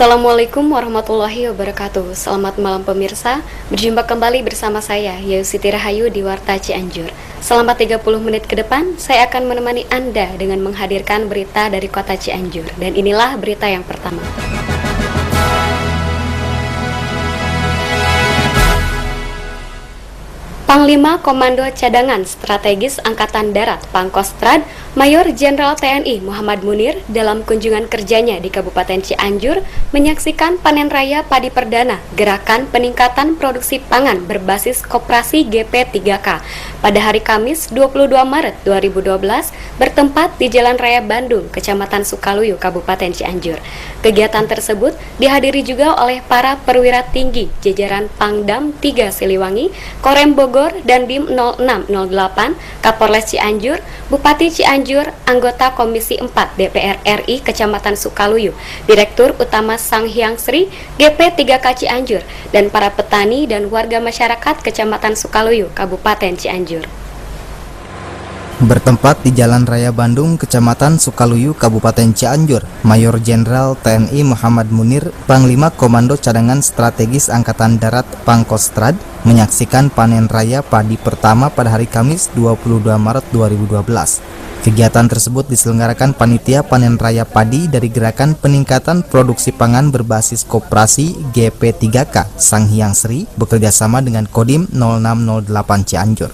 Assalamualaikum warahmatullahi wabarakatuh. Selamat malam pemirsa. Berjumpa kembali bersama saya Yayu Siti Rahayu di Warta Cianjur. Selama 30 menit ke depan, saya akan menemani Anda dengan menghadirkan berita dari kota Cianjur. Dan inilah berita yang pertama. Panglima Komando Cadangan Strategis Angkatan Darat Pangkostrad Mayor Jenderal TNI Muhammad Munir dalam kunjungan kerjanya di Kabupaten Cianjur menyaksikan panen raya padi perdana Gerakan Peningkatan Produksi Pangan Berbasis Koperasi GP3K pada hari Kamis 22 Maret 2012 bertempat di Jalan Raya Bandung, Kecamatan Sukaluyu, Kabupaten Cianjur. Kegiatan tersebut dihadiri juga oleh para perwira tinggi jajaran Pangdam 3 Siliwangi, Korem Bogor, dan Dim 0608, Kapolres Cianjur, Bupati Cianjur, anggota Komisi 4 DPR RI Kecamatan Sukaluyu, Direktur Utama Sanghyang Sri GP3K Cianjur, dan para petani dan warga masyarakat Kecamatan Sukaluyu, Kabupaten Cianjur. Bertempat di Jalan Raya Bandung, Kecamatan Sukaluyu, Kabupaten Cianjur, Mayor Jenderal TNI Muhammad Munir, Panglima Komando Cadangan Strategis Angkatan Darat Pangkostrad, menyaksikan panen raya padi pertama pada hari Kamis 22 Maret 2012. Kegiatan tersebut diselenggarakan Panitia Panen Raya Padi dari Gerakan Peningkatan Produksi Pangan Berbasis Koperasi GP3K Sanghyang Sri bekerjasama dengan Kodim 0608 Cianjur.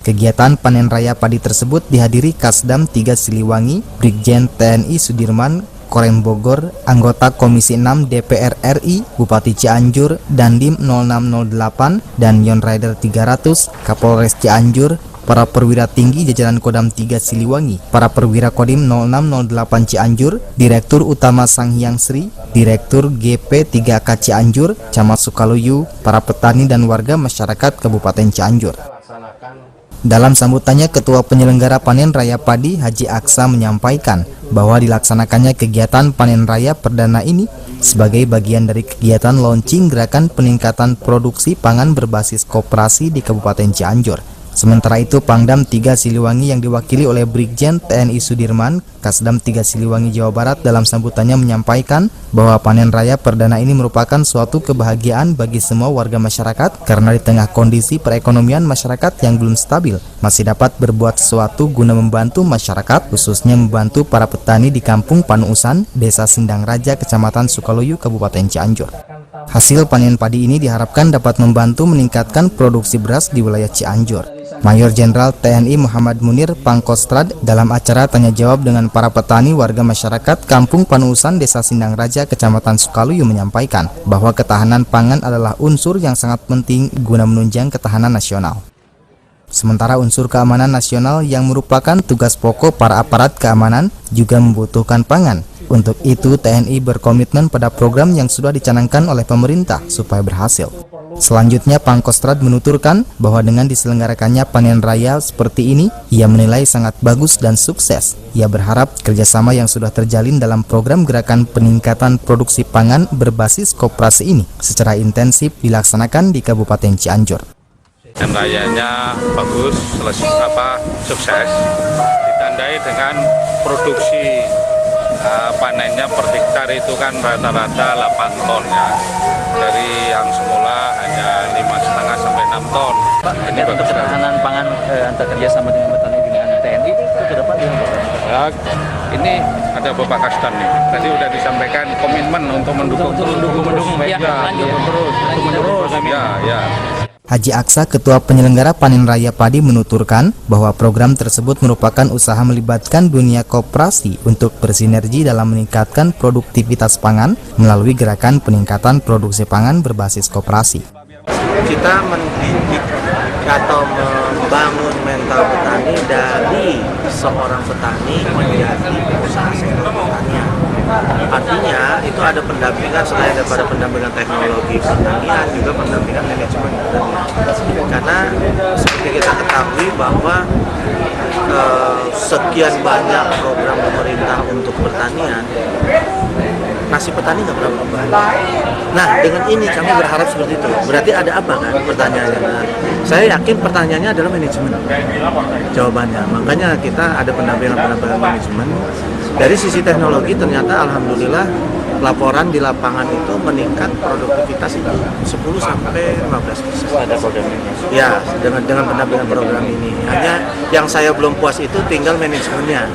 Kegiatan panen raya padi tersebut dihadiri Kasdam 3 Siliwangi, Brigjen TNI Sudirman, Korem Bogor, anggota Komisi 6 DPR RI, Bupati Cianjur, Dandim 0608, dan Yon Rider 300, Kapolres Cianjur, para perwira tinggi jajaran Kodam 3 Siliwangi, para perwira Kodim 0608 Cianjur, Direktur Utama Sanghyang Sri, Direktur GP3K Cianjur, Camat Sukaluyu, para petani dan warga masyarakat Kabupaten Cianjur. Dalam sambutannya, Ketua Penyelenggara Panen Raya Padi Haji Aksa menyampaikan bahwa dilaksanakannya kegiatan panen raya perdana ini sebagai bagian dari kegiatan launching Gerakan Peningkatan Produksi Pangan Berbasis Koperasi di Kabupaten Cianjur. Sementara itu, Pangdam 3 Siliwangi yang diwakili oleh Brigjen TNI Sudirman, Kasdam 3 Siliwangi Jawa Barat dalam sambutannya menyampaikan bahwa panen raya perdana ini merupakan suatu kebahagiaan bagi semua warga masyarakat karena di tengah kondisi perekonomian masyarakat yang belum stabil, masih dapat berbuat sesuatu guna membantu masyarakat, khususnya membantu para petani di Kampung Panuusan, Desa Sindang Raja, Kecamatan Sukaluyu, Kabupaten Cianjur. Hasil panen padi ini diharapkan dapat membantu meningkatkan produksi beras di wilayah Cianjur. Mayor Jenderal TNI Muhammad Munir Pangkostrad dalam acara tanya jawab dengan para petani warga masyarakat Kampung Panuusan Desa Sindang Raja Kecamatan Sukaluyu menyampaikan bahwa ketahanan pangan adalah unsur yang sangat penting guna menunjang ketahanan nasional. Sementara unsur keamanan nasional yang merupakan tugas pokok para aparat keamanan juga membutuhkan pangan. Untuk itu, TNI berkomitmen pada program yang sudah dicanangkan oleh pemerintah supaya berhasil. Selanjutnya, Pangkostrad menuturkan bahwa dengan diselenggarakannya panen raya seperti ini, ia menilai sangat bagus dan sukses. Ia berharap kerjasama yang sudah terjalin dalam program Gerakan Peningkatan Produksi Pangan Berbasis Koperasi ini secara intensif dilaksanakan di Kabupaten Cianjur. Dan rayanya bagus, sukses, ditandai dengan produksi panennya per hektar itu kan rata-rata 8 ton ya, dari yang semula hanya 5,5 sampai 6 ton. Pak, ini untuk ketahanan pangan antar kerjasama dengan petani dengan TNI itu ke depan gimana Pak? Ya, ini ada Bapak Kasdam nih, tadi udah disampaikan komitmen untuk mendukung terus. Haji Aksa, Ketua Penyelenggara Panen Raya Padi menuturkan bahwa program tersebut merupakan usaha melibatkan dunia koperasi untuk bersinergi dalam meningkatkan produktivitas pangan melalui Gerakan Peningkatan Produksi Pangan Berbasis Koperasi. Kita mendidik atau membangun mental petani dari seorang petani menjadi pengusaha sektor pertanian. Artinya itu ada pendampingan selain daripada pendampingan teknologi pertanian, juga pendampingan manajemen pertanian. Karena seperti kita ketahui bahwa sekian banyak program pemerintah untuk pertanian, nasib petani nggak pernah berubah. Nah, dengan ini kami berharap seperti itu. Berarti ada apa kan pertanyaannya? Nah, saya yakin pertanyaannya adalah manajemen. Jawabannya. Makanya kita ada pendampingan manajemen. Dari sisi teknologi ternyata alhamdulillah laporan di lapangan itu meningkat produktivitas itu 10-15%. Ada program ini. Ya, dengan pendampingan program ini. Hanya yang saya belum puas itu tinggal manajemennya.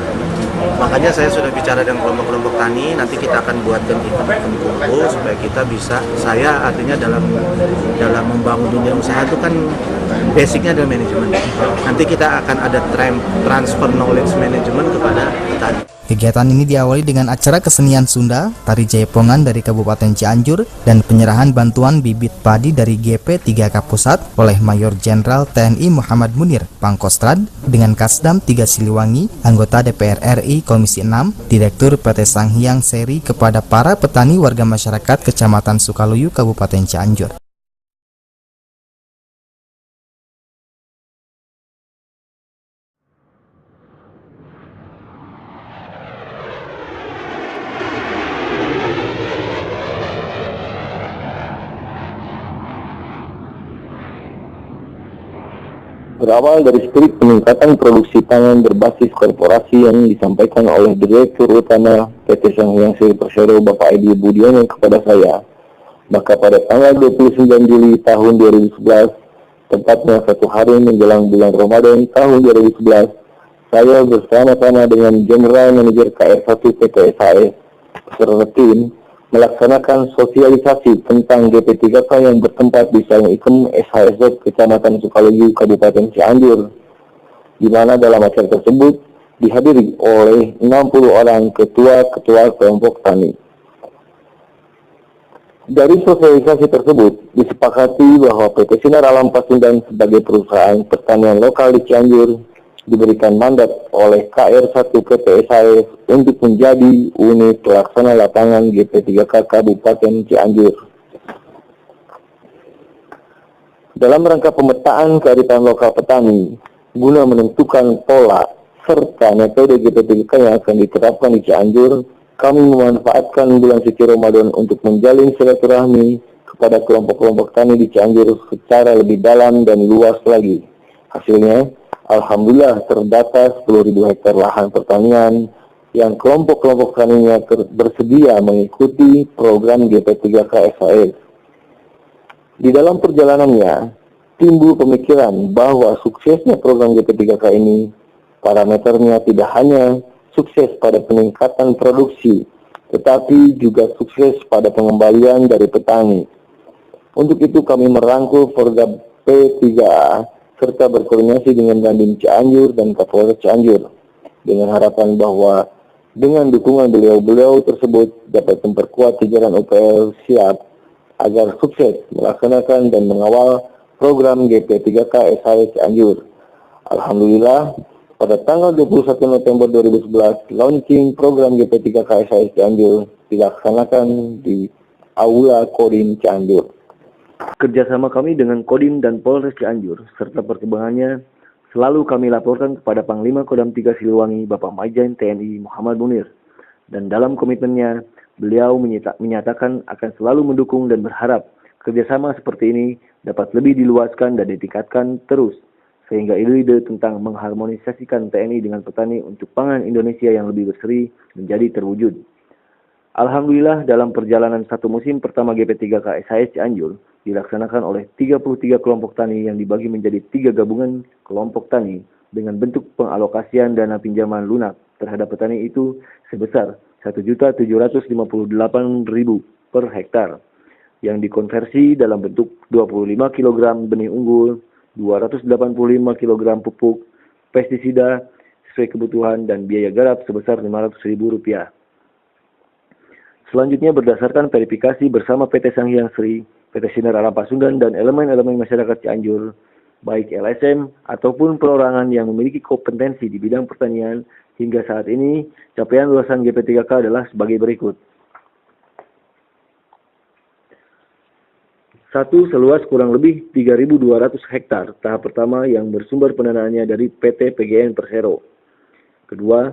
Makanya saya sudah bicara dengan kelompok-kelompok tani, nanti kita akan buatkan event kumpul supaya kita bisa, saya artinya dalam membangun dunia usaha itu kan basicnya adalah manajemen. Nanti kita akan ada transfer knowledge management kepada petani. Kegiatan ini diawali dengan acara kesenian Sunda, tari jaipongan dari Kabupaten Cianjur, dan penyerahan bantuan bibit padi dari GP3K Pusat oleh Mayor Jenderal TNI Muhammad Munir, Pangkostrad, dengan Kasdam 3 Siliwangi, anggota DPR RI Komisi 6, Direktur PT Sanghyang Seri kepada para petani warga masyarakat Kecamatan Sukaluyu, Kabupaten Cianjur. Berawal dari spirit peningkatan produksi pangan berbasis korporasi yang disampaikan oleh Direktur Utama PT Sanghyang Seri Persero Bapak Edi Budiono kepada saya, maka pada tanggal 29 Juli tahun 2011, tepatnya 1 hari menjelang bulan Ramadan tahun 2011, saya bersama-sama dengan General Manager KR1 PT SAS beserta tim melaksanakan sosialisasi tentang GP3K yang bertempat di Saung Ikem SHSZ Kecamatan Sukaluyu, Kabupaten Cianjur, di mana dalam acara tersebut dihadiri oleh 60 orang ketua-ketua kelompok tani. Dari sosialisasi tersebut disepakati bahwa PT Sinar Alam Pasundan sebagai perusahaan pertanian lokal di Cianjur diberikan mandat oleh KR1 PT SAS untuk menjadi unit pelaksana lapangan GP3K Kabupaten Cianjur. Dalam rangka pemetaan kearifan lokal petani, guna menentukan pola serta metode GP3K yang akan diterapkan di Cianjur, kami memanfaatkan bulan suci Ramadan untuk menjalin silaturahmi kepada kelompok-kelompok tani di Cianjur secara lebih dalam dan luas lagi. Hasilnya, alhamdulillah terdata 10.000 hektar lahan pertanian yang kelompok-kelompok taninya bersedia mengikuti program GP3K SAS. Di dalam perjalanannya, timbul pemikiran bahwa suksesnya program GP3K ini, parameternya tidak hanya sukses pada peningkatan produksi, tetapi juga sukses pada pengembalian dari petani. Untuk itu kami merangkul program P3A serta berkoordinasi dengan Dandim Cianjur dan Kapolres Cianjur dengan harapan bahwa dengan dukungan beliau-beliau tersebut dapat memperkuat jajaran UPL siap agar sukses melaksanakan dan mengawal program GP3K SAS Cianjur. Alhamdulillah, pada tanggal 21 November 2011, launching program GP3K SAS Cianjur dilaksanakan di Aula Kodim Cianjur. Kerjasama kami dengan Kodim dan Polres Cianjur serta perkembangannya selalu kami laporkan kepada Panglima Kodam 3 Siliwangi Bapak Majen TNI Muhammad Munir, dan dalam komitmennya beliau menyatakan akan selalu mendukung dan berharap kerjasama seperti ini dapat lebih diluaskan dan ditingkatkan terus sehingga ide-ide tentang mengharmonisasikan TNI dengan petani untuk pangan Indonesia yang lebih berseri menjadi terwujud. Alhamdulillah dalam perjalanan satu musim pertama GP3K SAS Cianjur dilaksanakan oleh 33 kelompok tani yang dibagi menjadi 3 gabungan kelompok tani dengan bentuk pengalokasian dana pinjaman lunak terhadap petani itu sebesar 1.758.000 per hektar yang dikonversi dalam bentuk 25 kg benih unggul, 285 kg pupuk, pestisida sesuai kebutuhan dan biaya garap sebesar Rp500.000. Selanjutnya berdasarkan verifikasi bersama PT Sanghyang Seri, PT Sinar Alam Pasundan dan elemen-elemen masyarakat Cianjur, baik LSM ataupun perorangan yang memiliki kompetensi di bidang pertanian, hingga saat ini capaian lulusan GP3K adalah sebagai berikut. 1. Seluas kurang lebih 3.200 hektar tahap pertama yang bersumber pendanaannya dari PT PGN Persero. Kedua,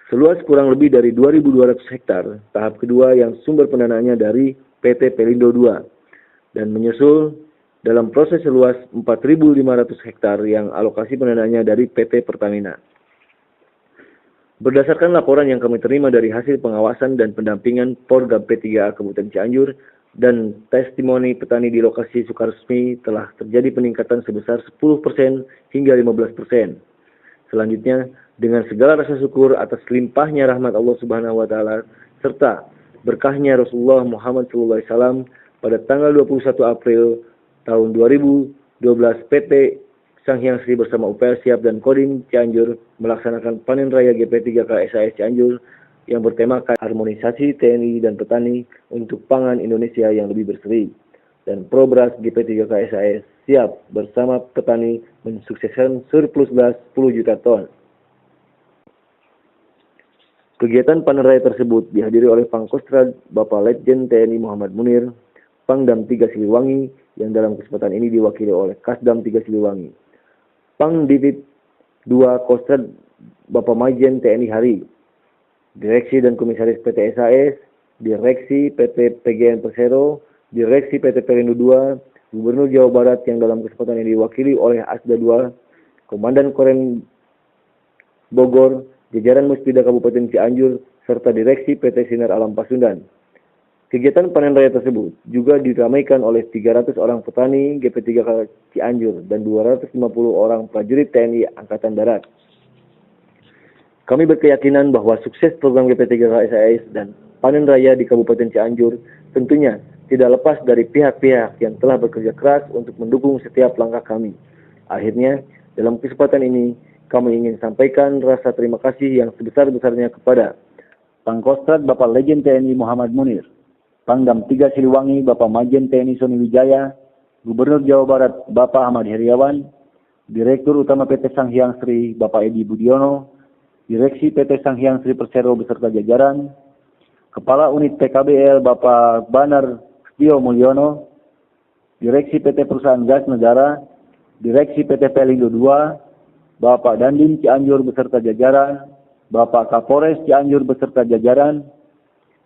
seluas kurang lebih dari 2.200 hektar tahap kedua yang sumber pendanaannya dari PT Pelindo II, dan menyusul dalam proses seluas 4.500 hektar yang alokasi pendanaannya dari PT Pertamina. Berdasarkan laporan yang kami terima dari hasil pengawasan dan pendampingan Porgab P3A Kabupaten Cianjur dan testimoni petani di lokasi Sukaresmi telah terjadi peningkatan sebesar 10% hingga 15%. Selanjutnya, dengan segala rasa syukur atas limpahnya rahmat Allah Subhanahu wa taala serta berkahnya Rasulullah Muhammad SAW pada tanggal 21 April tahun 2012 PT Sanghyang Sri bersama UPR Siap dan Kodim Cianjur melaksanakan panen raya GP3K SAS Cianjur yang bertemakan harmonisasi TNI dan petani untuk pangan Indonesia yang lebih berseri. Dan Probras GP3K SAS Siap bersama petani mensukseskan surplus beras 10 juta ton. Kegiatan panen raya tersebut dihadiri oleh Pangkostrad Bapak Letjen TNI Muhammad Munir, Pangdam 3 Siliwangi, yang dalam kesempatan ini diwakili oleh Kasdam 3 Siliwangi. Pangdivit 2 Kostrad Bapak Majen TNI Hari, Direksi dan Komisaris PT SAS, Direksi PT PGN Persero, Direksi PT Perindo 2, Gubernur Jawa Barat yang dalam kesempatan ini diwakili oleh Asda 2, Komandan Korem Bogor, jajaran Muspida Kabupaten Cianjur, serta Direksi PT Sinar Alam Pasundan. Kegiatan panen raya tersebut juga diramaikan oleh 300 orang petani GP3K Cianjur dan 250 orang prajurit TNI Angkatan Darat. Kami berkeyakinan bahwa sukses program GP3K SAS dan panen raya di Kabupaten Cianjur tentunya tidak lepas dari pihak-pihak yang telah bekerja keras untuk mendukung setiap langkah kami. Akhirnya, dalam kesempatan ini, kami ingin sampaikan rasa terima kasih yang sebesar-besarnya kepada Pangkostrad Bapak Letjen TNI Muhammad Munir, Pangdam 3 Siliwangi Bapak Majen TNI Soni Wijaya, Gubernur Jawa Barat Bapak Ahmad Heriawan, Direktur Utama PT Sanghyang Sri Bapak Edi Budiono, Direksi PT Sanghyang Sri Persero beserta jajaran, Kepala Unit PKBL Bapak Banar Setio Mulyono, Direksi PT Perusahaan Gas Negara, Direksi PT Pelindo 2, Bapak Dandim Cianjur beserta jajaran, Bapak Kapolres Cianjur beserta jajaran,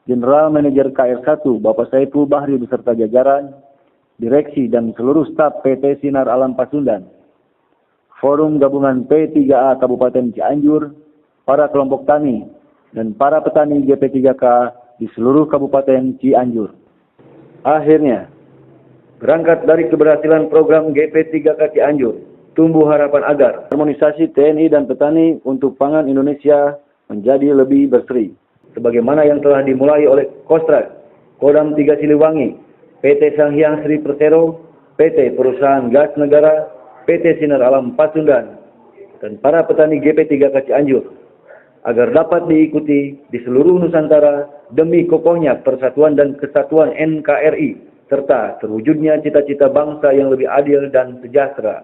General Manager KR1 Bapak Saiful Bahri beserta jajaran, Direksi dan seluruh staf PT Sinar Alam Pasundan, Forum Gabungan P3A Kabupaten Cianjur, para kelompok tani, dan para petani GP3K di seluruh Kabupaten Cianjur. Akhirnya, berangkat dari keberhasilan program GP3K Cianjur, tumbuh harapan agar harmonisasi TNI dan petani untuk pangan Indonesia menjadi lebih berseri. Sebagaimana yang telah dimulai oleh Kostrad, Kodam 3 Siliwangi, PT Sanghyang Sri Persero, PT Perusahaan Gas Negara, PT Sinar Alam Pasundan, dan para petani GP3K Cianjur, agar dapat diikuti di seluruh Nusantara demi kokohnya persatuan dan kesatuan NKRI, serta terwujudnya cita-cita bangsa yang lebih adil dan sejahtera.